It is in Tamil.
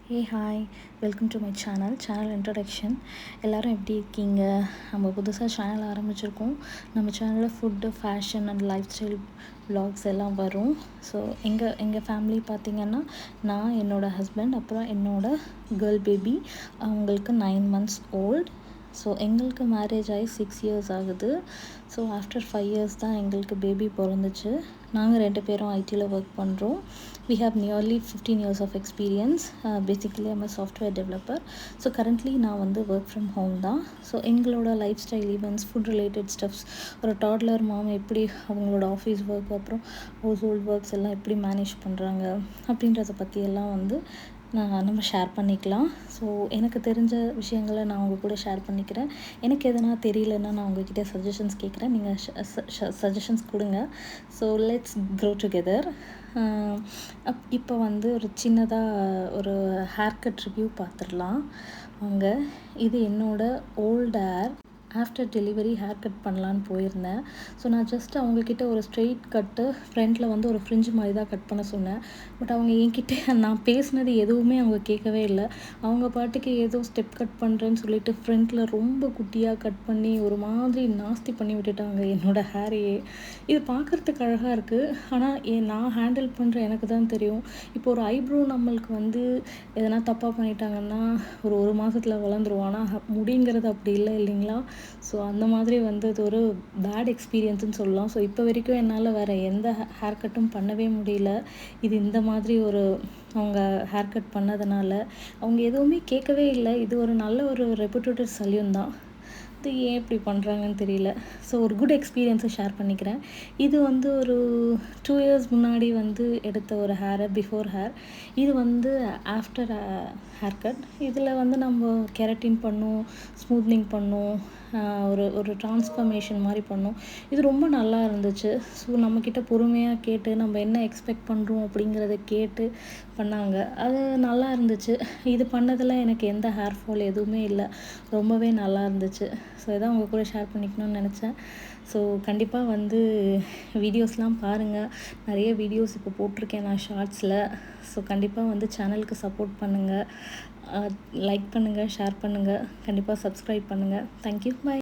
Hey hi, welcome to my channel introduction. எல்லோரும் எப்படி இருக்கீங்க? நம்ம புதுசாக சேனல் ஆரம்பிச்சிருக்கோம். நம்ம சேனலில் food, fashion and life style vlogs எல்லாம் வரும். ஸோ எங்கள் ஃபேமிலி பார்த்திங்கன்னா, நான், என்னோடய ஹஸ்பண்ட், அப்புறம் என்னோடய கேர்ள் பேபி, அவங்களுக்கு 9 months ஓல்ட். ஸோ எங்களுக்கு மேரேஜ் ஆகி 6 years ஆகுது. ஸோ ஆஃப்டர் 5 years தான் எங்களுக்கு பேபி பிறந்துச்சு. நாங்கள் 2 பேரும் ஐடியில் ஒர்க் பண்ணுறோம். We have nearly 15 years of experience. Basically, I'm a software developer. So currently நான் வந்து ஒர்க் ஃப்ரம் ஹோம் தான். ஸோ எங்களோட life style events, food related stubs, ஒரு டாட்லர் மாம் எப்படி அவங்களோட ஆஃபீஸ் ஒர்க், அப்புறம் ஹவுஸ் ஹோல்ட் ஒர்க்ஸ் எல்லாம் எப்படி மேனேஜ் பண்ணுறாங்க அப்படின்றத பற்றியெல்லாம் வந்து நம்ம ஷேர் பண்ணிக்கலாம். ஸோ எனக்கு தெரிஞ்ச விஷயங்களை நான் உங்கள் கூட ஷேர் பண்ணிக்கிறேன். எனக்கு எதனா தெரியலன்னா நான் உங்ககிட்ட சஜஷன்ஸ் கேட்குறேன். நீங்கள் சஜஷன்ஸ் கொடுங்க. So let's grow together. இப்போ வந்து ஒரு சின்னதாக ஒரு ஹேர் கட் ரிவ்யூ பார்த்துடலாம். அவங்க இது என்னோடய old hair. After delivery hair cut பண்ணலான்னு போயிருந்தேன். ஸோ நான் ஜஸ்ட் அவங்கக்கிட்ட ஒரு ஸ்ட்ரெயிட் கட்டு, ஃப்ரண்ட்டில் வந்து ஒரு ஃப்ரிஞ்சு மாதிரி தான் கட் பண்ண சொன்னேன். பட் அவங்க என்கிட்ட நான் பேசினது எதுவுமே அவங்க கேட்கவே இல்லை. அவங்க பாட்டுக்கு ஏதோ ஸ்டெப் கட் பண்ணுறேன்னு சொல்லிட்டு ஃப்ரண்ட்டில் ரொம்ப குட்டியாக கட் பண்ணி ஒரு மாதிரி நாஸ்தி பண்ணி விட்டுட்டாங்க என்னோடய ஹேரையே. இது பார்க்குறதுக்கு அழகாக இருக்குது, ஆனால் நான் ஹேண்டில் பண்ணுற எனக்கு தான் தெரியும். இப்போ ஒரு ஐப்ரோ நம்மளுக்கு வந்து எதனா தப்பாக பண்ணிட்டாங்கன்னா ஒரு மாதத்தில் வளர்ந்துரும். ஆனால் முடிங்கிறது அப்படி இல்லை இல்லைங்களா? ஸோ அந்த மாதிரி வந்து அது ஒரு பேட் எக்ஸ்பீரியன்ஸ்னு சொல்லலாம். ஸோ இப்போ வரைக்கும் என்னால் வேறு எந்த ஹேர் கட்டும் பண்ணவே முடியல. இது இந்த மாதிரி ஒரு அவங்க ஹேர் கட் பண்ணதுனால அவங்க எதுவுமே கேட்கவே இல்லை. இது ஒரு நல்ல ஒரு ரெப்யூட்டட் சலூன் தான். இது ஏன் இப்படி பண்ணுறாங்கன்னு தெரியல. ஸோ ஒரு குட் எக்ஸ்பீரியன்ஸை ஷேர் பண்ணிக்கிறேன். இது வந்து ஒரு 2 years முன்னாடி வந்து எடுத்த ஒரு பிஃபோர் ஹேர். இது வந்து ஆஃப்டர் ஹேர் கட். இதில் வந்து நம்ம கெரட்டின் பண்ணோம், ஸ்மூத்னிங் பண்ணோம், ஒரு டிரான்ஸ்ஃபர்மேஷன் மாதிரி பண்ணோம். இது ரொம்ப நல்லா இருந்துச்சு. ஸோ நம்மக்கிட்ட பொறுமையாக கேட்டு நம்ம என்ன எக்ஸ்பெக்ட் பண்ணுறோம் அப்படிங்கிறத கேட்டு பண்ணாங்க. அது நல்லா இருந்துச்சு. இது பண்ணதில் எனக்கு எந்த ஹேர் ஃபால் எதுவுமே இல்லை. ரொம்பவே நல்லா இருந்துச்சு. ஸோ இதான் உங்கள் கூட ஷேர் பண்ணிக்கணும்னு நினச்சேன். ஸோ கண்டிப்பாக வந்து வீடியோஸ்லாம் பாருங்கள். நிறைய வீடியோஸ் இப்போ போட்டிருக்கேன் நான் ஷார்ட்ஸில். ஸோ கண்டிப்பாக வந்து சேனலுக்கு சப்போர்ட் பண்ணுங்கள், லைக் பண்ணுங்கள், ஷேர் பண்ணுங்கள், கண்டிப்பாக சப்ஸ்கிரைப் பண்ணுங்கள். Thank you, by.